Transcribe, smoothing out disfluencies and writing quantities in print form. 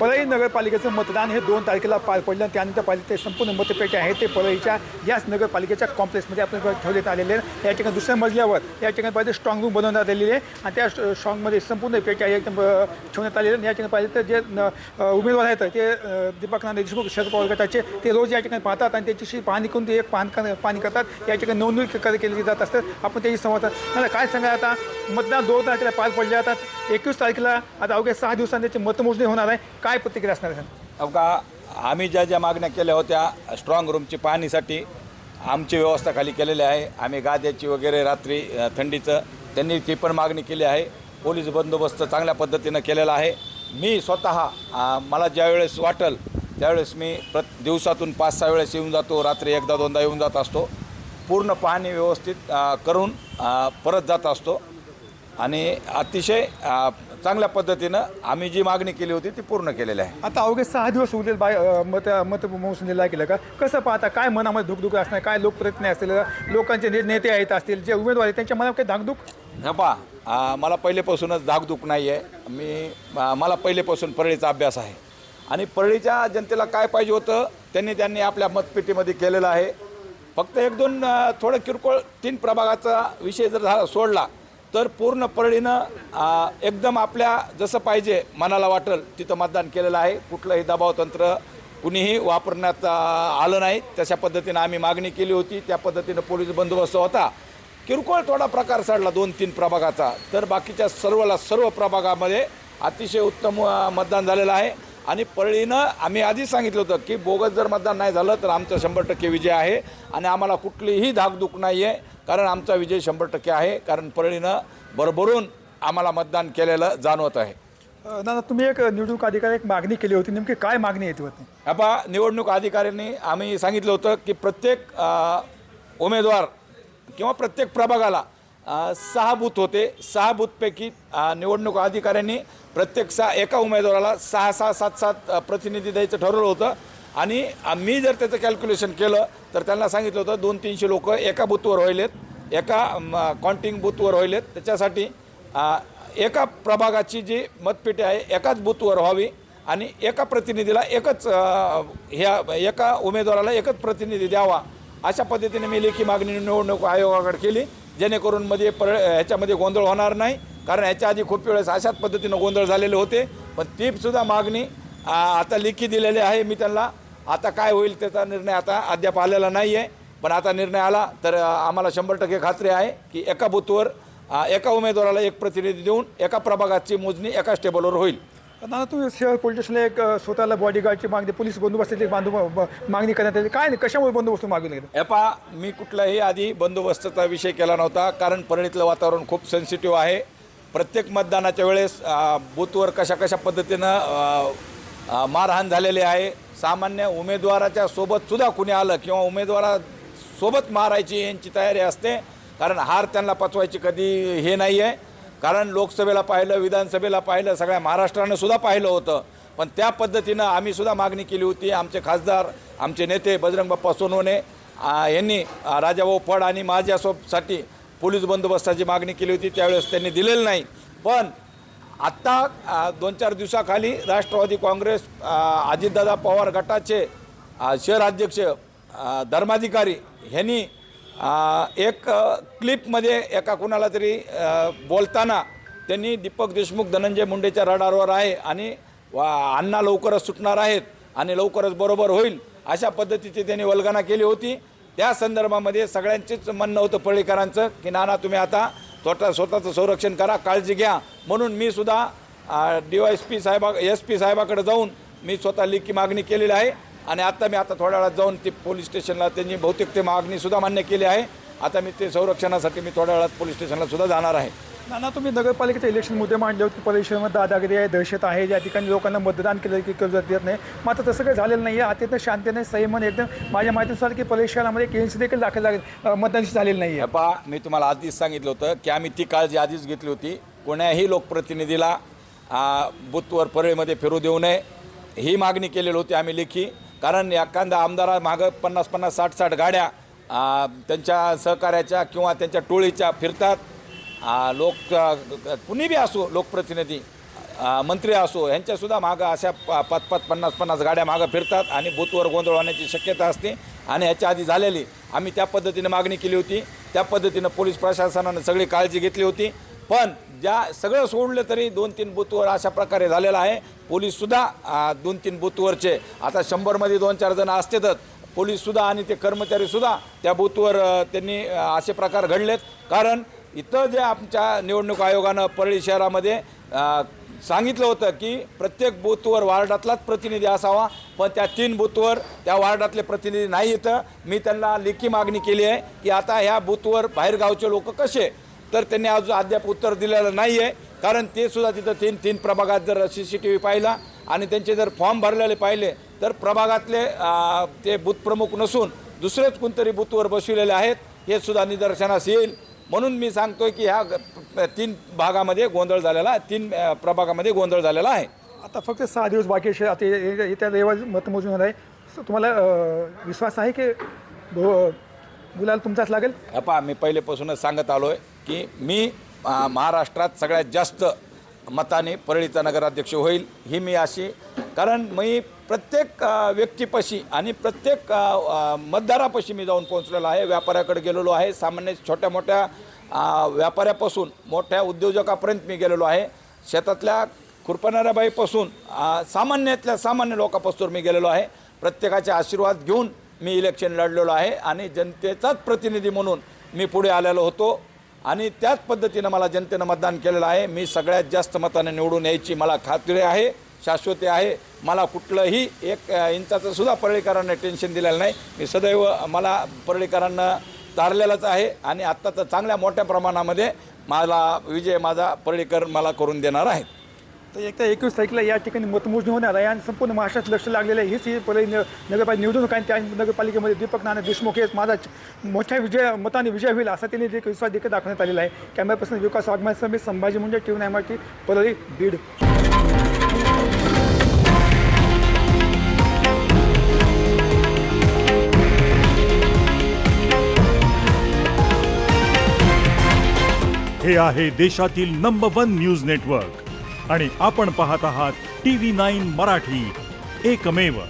परळी नगरपालिकेचं मतदान हे 2 तारखेला पार पडलं. त्यानंतर पालिकेचे संपूर्ण मतपेटी आहे ते परळीच्या याच नगरपालिकेच्या कॉम्प्लेक्समध्ये आपण ठेवण्यात आलेले आहे. या ठिकाणी दुसऱ्या मजल्यावर या ठिकाणी पाहिजे स्ट्रॉंग रूम बनवण्यात आलेली आहे आणि त्या स्ट्रॉंगमध्ये संपूर्ण पेटी आहे एकदम ठेवण्यात आलेले. या ठिकाणी पाहिजे तर जे उमेदवार आहेत ते दीपक नाना देशमुख शरद पवार गटाचे ते रोज या ठिकाणी पाहतात आणि त्याच्याशी पाहणी करून ते एक पाहणी करतात. या ठिकाणी नोंदणी केली जात असतात. आपण त्याची संवाद मला काय सांगा, आता मतदान 2 तारखेला पार पडले. आता 21 तारखेला आता अवघ्या 6 दिवसांनी त्याची मतमोजणी होणार आहे. काय प्रतिक्रिया असणार आहे? अवघा आम्ही ज्या मागण्या केल्या होत्या स्ट्रॉंग रूमची पाहणीसाठी आमची व्यवस्था खाली केलेली आहे. आम्ही गाद्याची वगैरे रात्री थंडीचं त्यांनी ती पण मागणी केली आहे. पोलीस बंदोबस्त चांगल्या पद्धतीनं केलेला आहे. मी स्वतः मला ज्यावेळेस वाटेल त्यावेळेस मी दिवसातून 5-6 वेळेस येऊन जातो. रात्री 1-2दा येऊन जात असतो. पूर्ण पाहणी व्यवस्थित करून परत जात असतो आणि अतिशय चांगल्या पद्धतीनं आम्ही जी मागणी केली होती ती पूर्ण केलेली आहे. आता अवघे 6 दिवस उरलेले मतमोजणीला केलं का कसं पाहता? काय मनामध्ये धुकधुक असणार? काय लोकप्रतिनिधी असतील, लोकांचे नेते आहेत असतील, जे उमेदवार आहेत त्यांच्या मनात काही धाकधूक? मला पहिलेपासूनच धाकधूक नाही आहे. मला पहिलेपासून परळीचा अभ्यास आहे आणि परळीच्या जनतेला काय पाहिजे होतं त्यांनी आपल्या मतपेटीमध्ये केलेलं आहे. फक्त 1-2 थोडं किरकोळ 3 प्रभागाचा विषय जर सोडला तर पूर्ण परळीनं एकदम आपल्या जसं पाहिजे मनाला वाटेल तिथं मतदान केलेलं आहे. कुठलंही दबावतंत्र कुणीही वापरण्यात आलं नाही. तशा पद्धतीनं आम्ही मागणी केली होती. त्या पद्धतीनं पोलीस बंदोबस्त होता. किरकोळ थोडा प्रकार चढला 2-3 प्रभागाचा, तर बाकीच्या सर्व प्रभागामध्ये अतिशय उत्तम मतदान झालेलं आहे. आणि परळीनं आम्ही आधीच सांगितलं होतं की बोगस जर मतदान नाही झालं तर आमचं 100% विजय आहे आणि आम्हाला कुठलीही धाकधूक नाही आहे, कारण आमचा विजय 100% आहे. कारण परळीनं भरभरून आम्हाला मतदान केलेलं जाणवत आहे. दादा, तुम्ही एक निवडणूक अधिकारी एक मागणी केली होती, नेमकी काय मागणी येते होती? निवडणूक अधिकाऱ्यांनी आम्ही सांगितलं होतं की प्रत्येक उमेदवार किंवा प्रत्येक प्रभागाला 6 बूथ होते. 6 बूथपैकी निवडणूक अधिकाऱ्यांनी प्रत्येक एका उमेदवाराला 6-6, 7-7 प्रतिनिधी द्यायचं ठरवलं होतं. आणि मी जर त्याचं कॅल्क्युलेशन केलं तर त्यांना सांगितलं होतं 200-300 लोक एका बूथवर व्हायलेत, एका काउंटिंग बूथवर व्हायलेत. त्याच्यासाठी एका प्रभागाची जी मतपेटी आहे एकाच बूथवर व्हावी आणि एका प्रतिनिधीला एका उमेदवाराला एकच प्रतिनिधी द्यावा. अशा पद्धतीने मी लेखी मागणी निवडणूक आयोगाकडे केली, जेणेकरून ह्याच्यामध्ये गोंधळ होणार नाही. कारण ह्याच्या आधी खूप वेळेस अशाच पद्धतीनं गोंधळ झालेले होते. पण तीसुद्धा मागणी आता लेखी दिलेली आहे मी त्यांना. आता काय होईल त्याचा निर्णय आता अद्याप आलेला नाही आहे. पण आता निर्णय आला तर आम्हाला 100% खात्री आहे की एका बूथवर एका उमेदवाराला एक प्रतिनिधी देऊन एका प्रभागाची मोजणी एकाच टेबलवर होईल. दादा, तुम्ही शहर पोलीस स्टेशनला एक स्वतःला बॉडीगार्डची मागणी, पोलीस बंदोबस्ताची मागणी करण्यात आली. काय कशामुळे बंदोबस्त मागणी केली? मी कुठलाही आधी बंदोबस्ताचा विषय केला नव्हता, कारण परळीतलं वातावरण खूप सेन्सिटिव्ह आहे. प्रत्येक मतदानाच्या वेळेस बूथवर कशा पद्धतीनं मारहाण झालेली आहे. सामान्य उमेदवाराच्या सोबतसुद्धा कुणी आलं किंवा उमेदवारासोबत मारायची यांची तयारी असते, कारण हार त्यांना पचवायची कधी हे नाही आहे. कारण लोकसभेला पाहिलं, विधानसभेला पाहिलं, सगळ्या महाराष्ट्रानं सुद्धा पाहिलं होतं. पण त्या पद्धतीनं आम्ही सुद्धा मागणी केली होती. आमचे खासदार, आमचे नेते बजरंग बाप्पा सोनवणे यांनी राजाभाऊ फड आणि माझ्यासाठी पोलीस बंदोबस्ताची मागणी केली होती. त्यावेळेस त्यांनी दिलेलं नाही. पण आत्ता 2-4 दिवसाखाली राष्ट्रवादी काँग्रेस अजितदादा पवार गटाचे शहर अध्यक्ष धर्माधिकारी ह्यांनी एक क्लिपमध्ये एका कुणाला तरी बोलताना त्यांनी दीपक देशमुख धनंजय मुंडेच्या रडारवर आहे आणि अण्णा लवकरच सुटणार आहेत आणि लवकरच बरोबर होईल अशा पद्धतीची त्यांनी वल्गना केली होती. त्या संदर्भामध्ये सगळ्यांचीच म्हणणं होतं परळीकरांचं की नाना तुम्ही आता स्वतःचं संरक्षण करा, काळजी घ्या. म्हणून मी सुद्धा DYSP SP साहेबाकडे जाऊन मी स्वतः लेखी मागणी केलेली आहे आणि मी थोड्या वेळात जाऊन ती पोलीस स्टेशनला त्यांनी बहुतेक ते मागणीसुद्धा मान्य केली आहे. आता मी ते संरक्षणासाठी मी थोड्या वेळात पोलीस स्टेशनला सुद्धा जाणार आहे. नाना, तुम्ही नगरपालिकेचे इलेक्शन मुद्दे मांडले होते. परिसरामध्ये दादागिरी आहे, दहशत आहे, ज्या ठिकाणी लोकांना मतदान केलं की कर्ज देत नाही. मात्र तसं काही झालेलं नाही आहे. आता शांततेने संयमन एकदम माझ्या माहितीनुसार की परिसरामध्ये KNC देखील दाखल मतदान झालेलं नाही आहे. मी तुम्हाला आधीच सांगितलं होतं की आम्ही ती काळजी आधीच घेतली होती. कोण्याही लोकप्रतिनिधीला बूथवर परळीमध्ये फिरू देऊ नये ही मागणी केलेली होती आम्ही लेखी. कारण एखादा आमदारा मागं 50-50, 60-60 गाड्या त्यांच्या सहकार्याच्या किंवा त्यांच्या टोळीच्या फिरतात. लोक कुणी बी असो लोकप्रतिनिधी मंत्री असो यांच्यासुद्धा मागं अशा 5-5, 50-50 गाड्या मागं फिरतात आणि बूथवर गोंधळ होण्याची शक्यता असते. आणि ह्याच्या आधी झालेली आम्ही त्या पद्धतीने मागणी केली होती, त्या पद्धतीनं पोलीस प्रशासनानं सगळी काळजी घेतली होती. पण ज्या सगळं सोडलं तरी 2-3 बूथवर अशा प्रकारे झालेलं आहे. पोलीससुद्धा 2-3 बूथवरचे आता 100मध्ये 2-4 जण असतातच. पोलीससुद्धा आणि ते कर्मचारीसुद्धा त्या बूथवर त्यांनी असे प्रकार घडलेत. कारण इथं जे आमच्या निवडणूक आयोगानं परळी शहरामध्ये सांगितलं होतं की प्रत्येक बूथवर वार्डातलाच प्रतिनिधी असावा, पण त्या 3 बूथवर त्या वार्डातले प्रतिनिधी नाही. इथं मी त्यांना लेखी मागणी केली आहे की आता ह्या बूथवर बाहेरगावचे लोक कसे, तर त्यांनी अद्याप उत्तर दिलेलं नाही आहे. कारण ते सुद्धा तिथं 3 प्रभागात जर CCTV पाहिला आणि त्यांचे जर फॉर्म भरलेले पाहिले तर प्रभागातले ते बूथ प्रमुख नसून दुसरेच कोणतरी बूथवर बसविलेले आहेत हे सुद्धा निदर्शनास येईल. म्हणून मी सांगतोय की ह्या 3 भागामध्ये गोंधळ झालेला आहे, 3 प्रभागामध्ये गोंधळ झालेला आहे. आता फक्त 6 दिवस बाकी आहे. आता येत्या रविवारी मतमोजणी होणार आहे. तुम्हाला विश्वास आहे की गुलाल तुमचाच लागेल? पहा, मी पहिलेपासूनच सांगत आलो आहे की मी महाराष्ट्रात सगळ्यात जास्त मताने परळीचा नगराध्यक्ष होईल ही मी अशी, कारण मी प्रत्येक व्यक्तीपाशी आणि प्रत्येक मतदारापाशी मी जाऊन पोहोचलेलो आहे. व्यापाऱ्याकडे गेलेलो आहे, सामान्य छोट्या मोठ्या व्यापाऱ्यापासून मोठ्या उद्योजकापर्यंत मी गेलेलो आहे. शेतातल्या खुरपणाऱ्या बाईपासून सामान्यातल्या सामान्य लोकांपासून मी गेलेलो आहे. प्रत्येकाचे आशीर्वाद घेऊन मी इलेक्शन लढलेलो आहे आणि जनतेचाच प्रतिनिधी म्हणून मी पुढे आलेलो होतो आणि त्याच पद्धतीनं मला जनतेनं मतदान केलेलं आहे. मी सगळ्यात जास्त मताने निवडून यायची मला खात्री आहे, शाश्वती आहे. मला कुठलंही 1 इंचाचं सुद्धा परळीकरांना टेन्शन दिलेलं नाही. मी सदैव मला परळीकरांना तारलेलंच आहे आणि आत्ता तर चांगल्या मोठ्या प्रमाणामध्ये मला विजय माझा परळीकर मला करून देणार आहेत. तर एकदा 21 तारखेला या ठिकाणी मतमोजणी होणार आहे आणि संपूर्ण महाराष्ट्रात लक्ष लागलेलं आहे. हीच ही परळी नगरपालिका निवडणूक आहे. त्या नगरपालिकेमध्ये दीपक नाना देशमुख हेच माझा मोठ्या मताने विजय होईल असा त्यांनी विश्वास देखील दाखवण्यात आलेला आहे. कॅमेरापर्सन विकास वाघमारे समेत संभाजी मुंडे, TV9 मराठी, परळी, बीड. हे आहे देशातील नंबर 1 न्यूज नेटवर्क आणि आपण पाहत आहात TV9 मराठी, एकमेव.